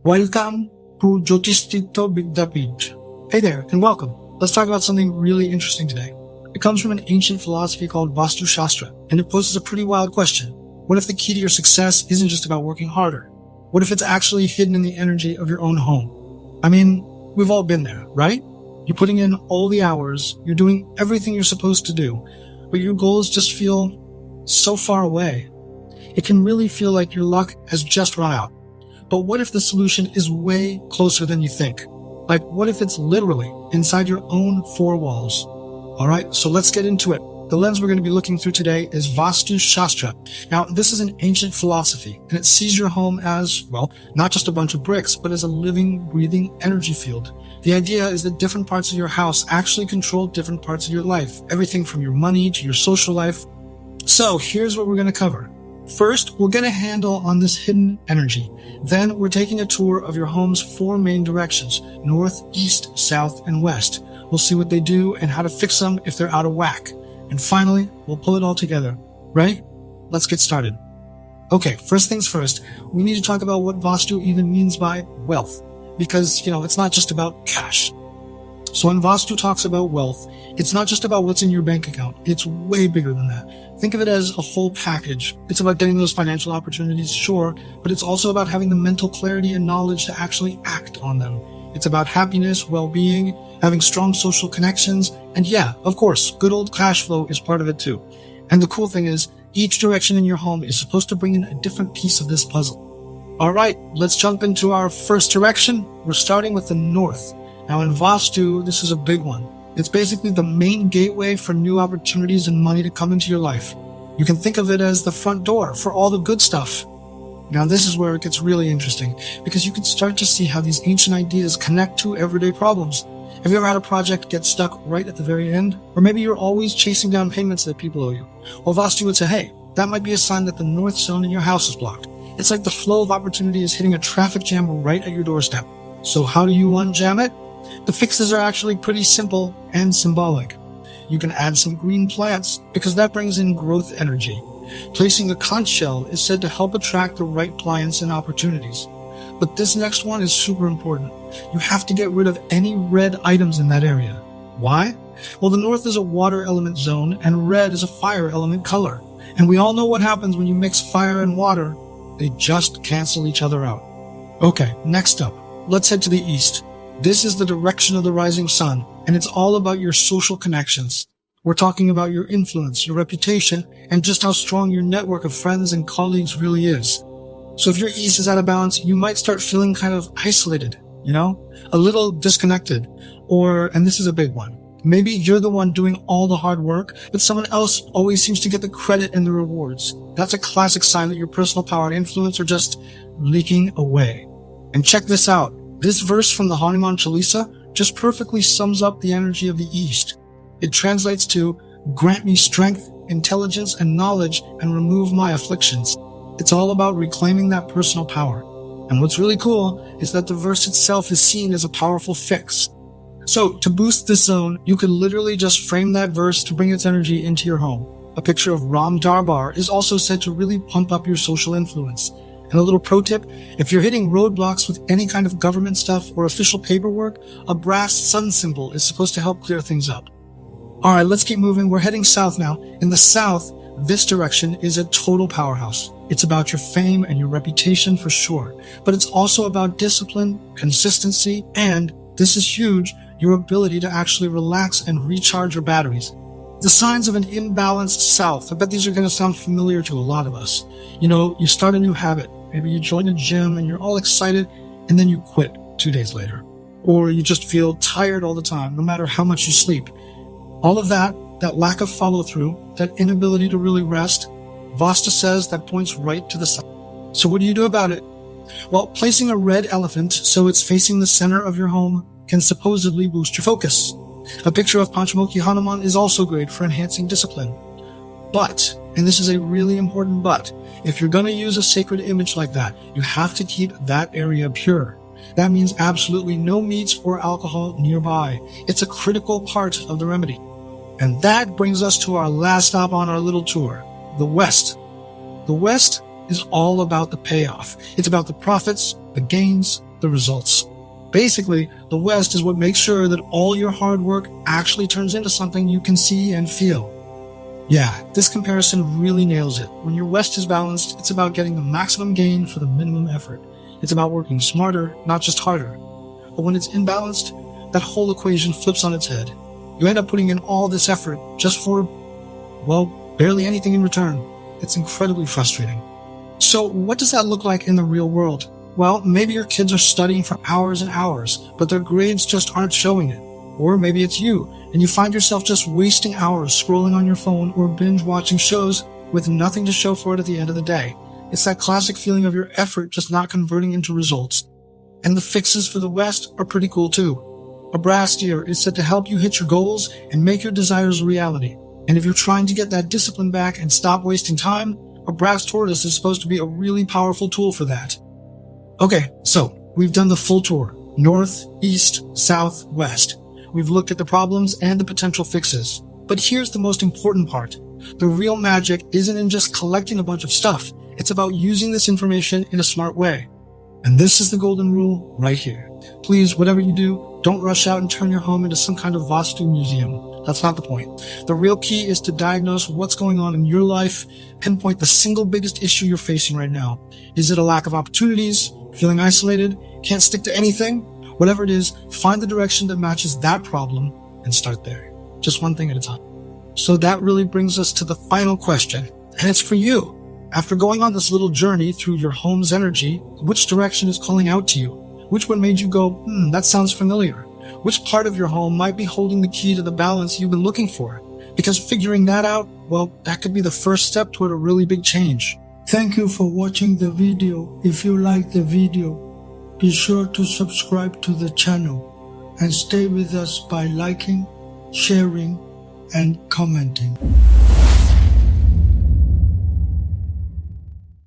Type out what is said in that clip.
Welcome to Jyotish Tirtha Vidyapeeth. Hey there, and welcome. Let's talk about something really interesting today. It comes from an ancient philosophy called Vastu Shastra, and it poses a pretty wild question. What if the key to your success isn't just about working harder? What if it's actually hidden in the energy of your own home? I mean, we've all been there, right? You're putting in all the hours, you're doing everything you're supposed to do, but your goals just feel so far away. It can really feel like your luck has just run out. But what if the solution is way closer than you think? Like, what if it's literally inside your own four walls? Alright, so let's get into it. The lens we're going to be looking through today is Vastu Shastra. Now, this is an ancient philosophy, and it sees your home as, well, not just a bunch of bricks, but as a living, breathing energy field. The idea is that different parts of your house actually control different parts of your life, everything from your money to your social life. So, here's what we're going to cover. First, we'll get a handle on this hidden energy. Then, we're taking a tour of your home's four main directions: north, east, south, and west. We'll see what they do and how to fix them if they're out of whack. And finally, we'll pull it all together. Right? Let's get started. Okay, first things first, we need to talk about what Vastu even means by wealth. Because, it's not just about cash. So when Vastu talks about wealth, it's not just about what's in your bank account. It's way bigger than that. Think of it as a whole package. It's about getting those financial opportunities, sure, but it's also about having the mental clarity and knowledge to actually act on them. It's about happiness, well-being, having strong social connections, and yeah, of course, good old cash flow is part of it too. And the cool thing is, each direction in your home is supposed to bring in a different piece of this puzzle. Alright, let's jump into our first direction. We're starting with the north. Now in Vastu, this is a big one. It's basically the main gateway for new opportunities and money to come into your life. You can think of it as the front door for all the good stuff. Now this is where it gets really interesting, because you can start to see how these ancient ideas connect to everyday problems. Have you ever had a project get stuck right at the very end? Or maybe you're always chasing down payments that people owe you. Well, Vastu would say, hey, that might be a sign that the north zone in your house is blocked. It's like the flow of opportunity is hitting a traffic jam right at your doorstep. So how do you unjam it? The fixes are actually pretty simple and symbolic. You can add some green plants because that brings in growth energy. Placing a conch shell is said to help attract the right clients and opportunities. But this next one is super important. You have to get rid of any red items in that area. Why? Well, the north is a water element zone and red is a fire element color. And we all know what happens when you mix fire and water. They just cancel each other out. Okay, next up, let's head to the east. This is the direction of the rising sun, and it's all about your social connections. We're talking about your influence, your reputation, and just how strong your network of friends and colleagues really is. So if your east is out of balance, you might start feeling kind of isolated, a little disconnected. And this is a big one. Maybe you're the one doing all the hard work, but someone else always seems to get the credit and the rewards. That's a classic sign that your personal power and influence are just leaking away. And check this out. This verse from the Hanuman Chalisa just perfectly sums up the energy of the East. It translates to, grant me strength, intelligence, and knowledge, and remove my afflictions. It's all about reclaiming that personal power. And what's really cool is that the verse itself is seen as a powerful fix. So, to boost this zone, you could literally just frame that verse to bring its energy into your home. A picture of Ram Darbar is also said to really pump up your social influence. And a little pro tip, if you're hitting roadblocks with any kind of government stuff or official paperwork, a brass sun symbol is supposed to help clear things up. Alright, let's keep moving. We're heading south now. In the south, this direction is a total powerhouse. It's about your fame and your reputation for sure. But it's also about discipline, consistency, and, this is huge, your ability to actually relax and recharge your batteries. The signs of an imbalanced south. I bet these are going to sound familiar to a lot of us. You start a new habit. Maybe you join a gym and you're all excited, and then you quit 2 days later. Or you just feel tired all the time, no matter how much you sleep. All of that lack of follow-through, that inability to really rest, Vastu says that points right to the south. So what do you do about it? Well, placing a red elephant so it's facing the center of your home can supposedly boost your focus. A picture of Panchamukhi Hanuman is also great for enhancing discipline. But, and this is a really important but, if you're going to use a sacred image like that, you have to keep that area pure. That means absolutely no meats or alcohol nearby. It's a critical part of the remedy. And that brings us to our last stop on our little tour, the West. The West is all about the payoff. It's about the profits, the gains, the results. Basically, the West is what makes sure that all your hard work actually turns into something you can see and feel. Yeah, this comparison really nails it. When your West is balanced, it's about getting the maximum gain for the minimum effort. It's about working smarter, not just harder. But when it's imbalanced, that whole equation flips on its head. You end up putting in all this effort just for, well, barely anything in return. It's incredibly frustrating. So what does that look like in the real world? Well, maybe your kids are studying for hours and hours, but their grades just aren't showing it. Or maybe it's you, and you find yourself just wasting hours scrolling on your phone or binge watching shows with nothing to show for it at the end of the day. It's that classic feeling of your effort just not converting into results. And the fixes for the West are pretty cool too. A brass deer is said to help you hit your goals and make your desires a reality. And if you're trying to get that discipline back and stop wasting time, a brass tortoise is supposed to be a really powerful tool for that. Okay, so we've done the full tour. North, east, south, west. We've looked at the problems and the potential fixes. But here's the most important part. The real magic isn't in just collecting a bunch of stuff. It's about using this information in a smart way. And this is the golden rule right here. Please, whatever you do, don't rush out and turn your home into some kind of Vastu museum. That's not the point. The real key is to diagnose what's going on in your life, pinpoint the single biggest issue you're facing right now. Is it a lack of opportunities? Feeling isolated? Can't stick to anything? Whatever it is, find the direction that matches that problem and start there. Just one thing at a time. So that really brings us to the final question, and it's for you. After going on this little journey through your home's energy, which direction is calling out to you? Which one made you go, that sounds familiar? Which part of your home might be holding the key to the balance you've been looking for? Because figuring that out, well, that could be the first step toward a really big change. Thank you for watching the video. If you like the video, be sure to subscribe to the channel and stay with us by liking, sharing, and commenting.